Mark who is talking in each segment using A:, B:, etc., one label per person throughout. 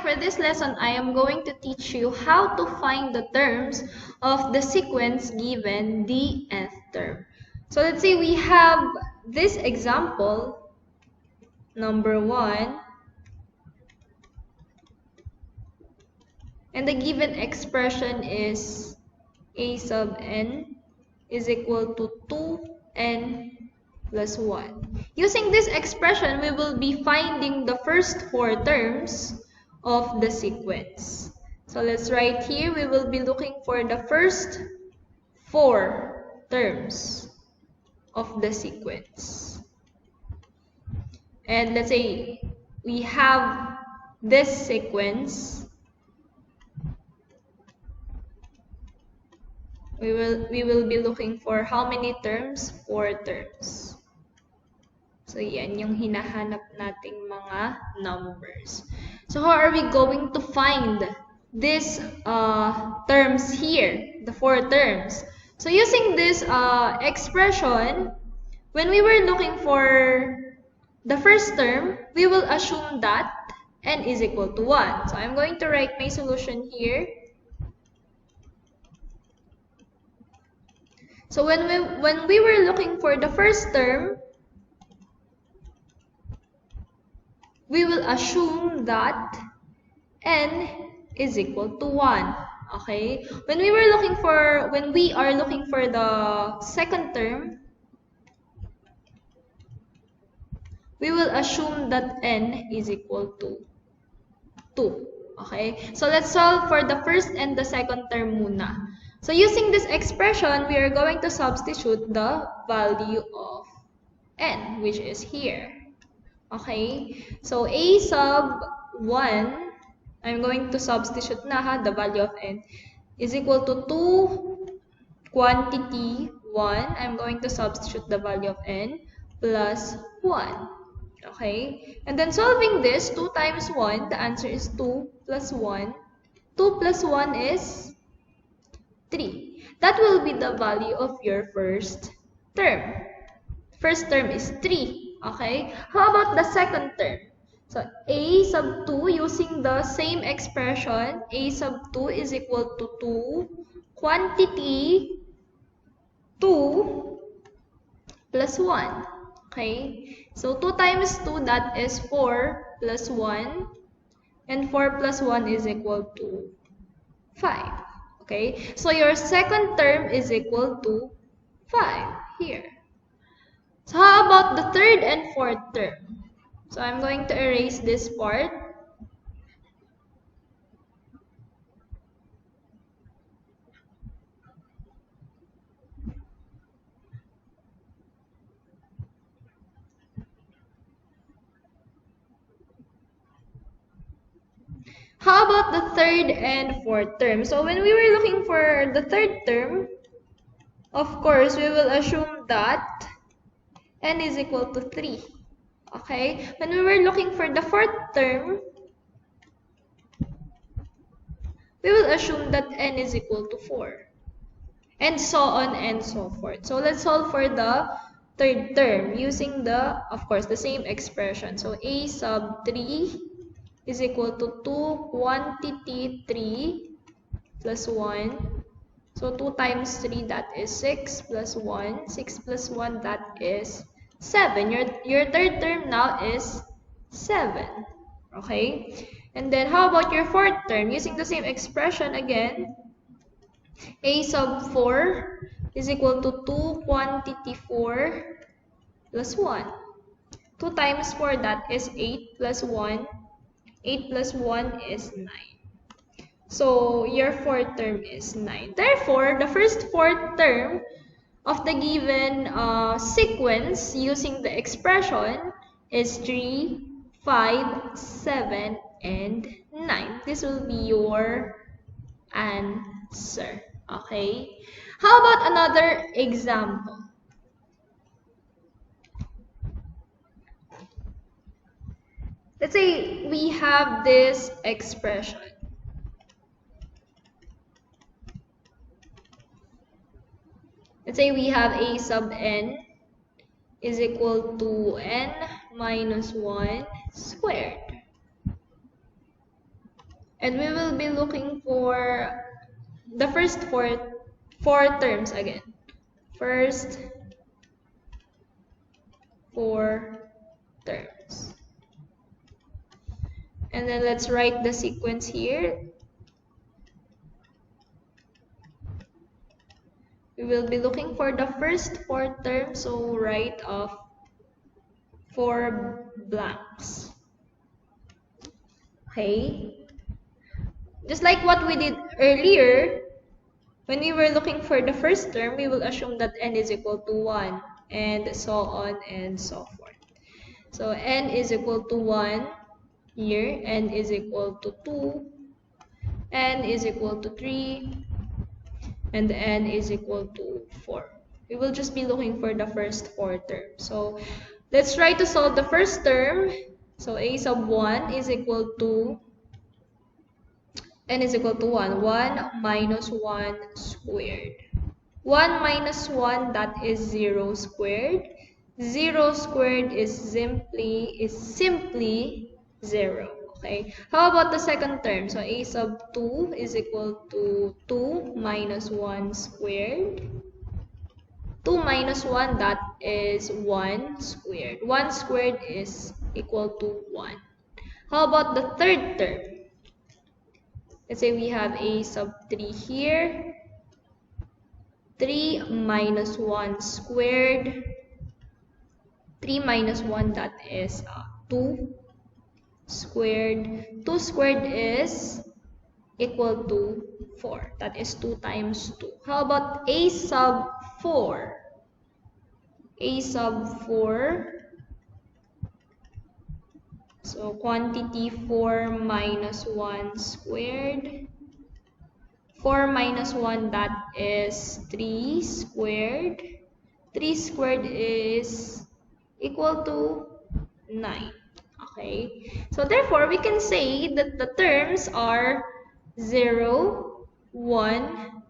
A: for this lesson, I am going to teach you how to find the terms of the sequence given the nth term. So let's say we have this example, number 1, and the given expression is a sub n is equal to 2n plus 1. Using this expression, we will be finding the first 4 terms of the sequence. So let's write here, we will be looking for the first 4 terms of the sequence. And let's say we have this sequence. We will be looking for how many terms? 4 terms. So yan yung hinahanap nating mga numbers. So how are we going to find these terms here, the 4 terms? So using this expression, when we were looking for the first term, we will assume that n is equal to 1. So I'm going to write my solution here. So when we were looking for the first term, we will assume that n is equal to 1. Okay? When we are looking for the second term, we will assume that n is equal to 2. Okay? So let's solve for the first and the second term muna. So using this expression, we are going to substitute the value of n, which is here. Okay? So a sub 1, I'm going to substitute na the value of n is equal to 2 quantity 1. I'm going to substitute the value of n plus 1. Okay? And then solving this, 2 times 1, the answer is 2 plus 1. 2 plus 1 is 3. That will be the value of your first term. First term is 3. Okay? How about the second term? So, a sub 2, using the same expression, a sub 2 is equal to 2 quantity 2 plus 1. Okay? So, 2 times 2, that is 4 plus 1. And 4 plus 1 is equal to 5. Okay? So, your second term is equal to 5 here. So, how about the third and fourth term? So, I'm going to erase this part. How about the third and fourth term? So, when we were looking for the third term, of course, we will assume that n is equal to 3. Okay? When we were looking for the fourth term, we will assume that n is equal to 4. And so on and so forth. So let's solve for the third term using of course, the same expression. So a sub 3 is equal to 2 quantity 3 plus 1. So 2 times 3, that is 6 plus 1. 6 plus 1, that is 7. Your third term now is 7. Okay? And then how about your fourth term? Using the same expression again, a sub 4 is equal to 2 quantity 4 plus 1. 2 times 4, that is 8 plus 1. 8 plus 1 is 9. So, your fourth term is 9. Therefore, the first fourth term of the given sequence using the expression is 3, 5, 7, and 9. This will be your answer. Okay? How about another example? Let's say we have this expression. Let's say we have a sub n is equal to n minus 1 squared. And we will be looking for the first four terms again. First four terms. And then let's write the sequence here. We will be looking for the first four terms, so write off 4 blanks. Okay? Just like what we did earlier, when we were looking for the first term, we will assume that n is equal to 1, and so on and so forth. So n is equal to 1 here, n is equal to 2, n is equal to 3, and n is equal to 4. We will just be looking for the first four terms. So let's try to solve the first term. So a sub 1 is equal to n is equal to 1. 1 minus 1 squared. 1 minus 1, that is 0 squared. 0 squared is simply 0. Okay. How about the second term? So a sub 2 is equal to 2 minus 1 squared. 2 minus 1, that is 1 squared. 1 squared is equal to 1. How about the third term? Let's say we have a sub 3 here. 3 minus 1 squared. 3 minus 1, that is 2 squared. 2 squared is equal to 4. That is 2 times 2. How about a sub 4? A sub 4. So quantity 4 minus 1 squared. 4 minus 1, that is 3 squared. 3 squared is equal to 9. Okay, so therefore we can say that the terms are 0, 1,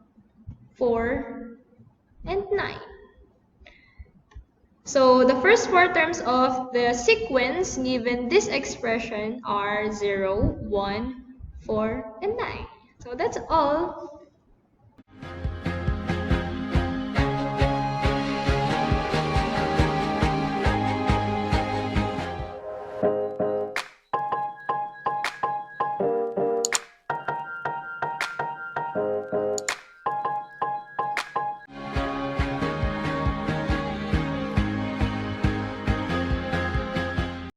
A: 4, and 9. So the first four terms of the sequence given this expression are 0, 1, 4, and 9. So that's all.